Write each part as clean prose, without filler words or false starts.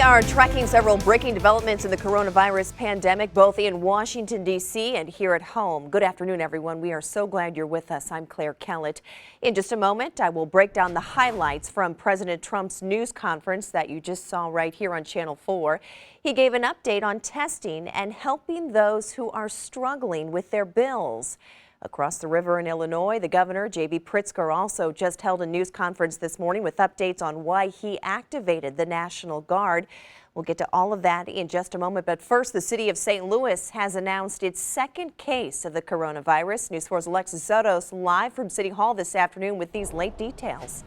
are tracking several breaking developments in the coronavirus pandemic, both in Washington, D.C. and here at home. Good afternoon, everyone. We are so glad you're with us. I'm Claire Kellett. In just a moment, I will break down the highlights from President Trump's news conference that you just saw right here on Channel 4. He gave an update on testing and helping those who are struggling with their bills. Across the river in Illinois, the governor, J.B. Pritzker, also just held a news conference this morning with updates on why he activated the National Guard. We'll get to all of that in just a moment, but first, the city of St. Louis has announced its second case of the coronavirus. News 4's Alexis Sotos live from City Hall this afternoon with these late details.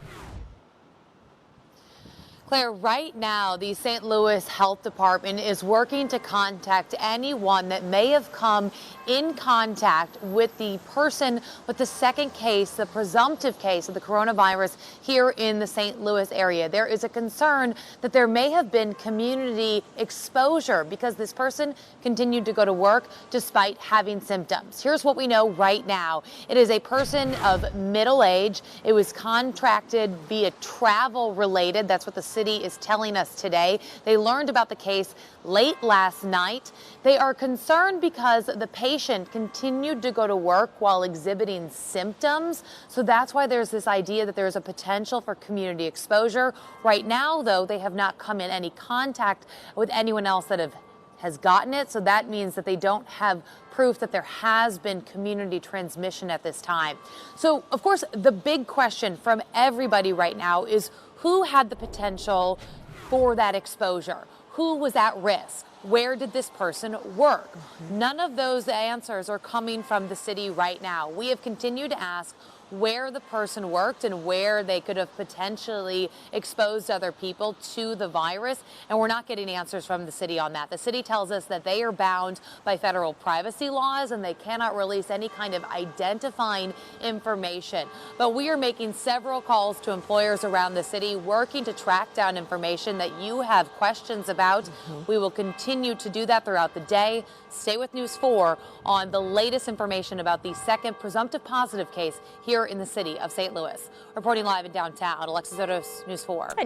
Claire, right now, the St. Louis Health Department is working to contact anyone that may have come in contact with the person with the second case, the presumptive case of the coronavirus here in the St. Louis area. There is a concern that there may have been community exposure because this person continued to go to work despite having symptoms. Here's what we know right now. It is a person of middle age. It was contracted via travel related. That's what the city is telling us today. They learned about the case late last night. They are concerned because the patient continued to go to work while exhibiting symptoms. So that's why there's this idea that there's a potential for community exposure. Right now, though, they have not come in any contact with anyone else that has gotten it. So that means that they don't have proof that there has been community transmission at this time. So, of course, the big question from everybody right now is who had the potential for that exposure? Who was at risk? Where did this person work? None of those answers are coming from the city right now. We have continued to ask where the person worked and where they could have potentially exposed other people to the virus, and we're not getting answers from the city on that. The city tells us that they are bound by federal privacy laws and they cannot release any kind of identifying information. But we are making several calls to employers around the city, working to track down information that you have questions about. We will continue to do that throughout the day. Stay with News 4 on the latest information about the second presumptive positive case here in the city of St. Louis. Reporting live in downtown, Alexis Sotos, News 4.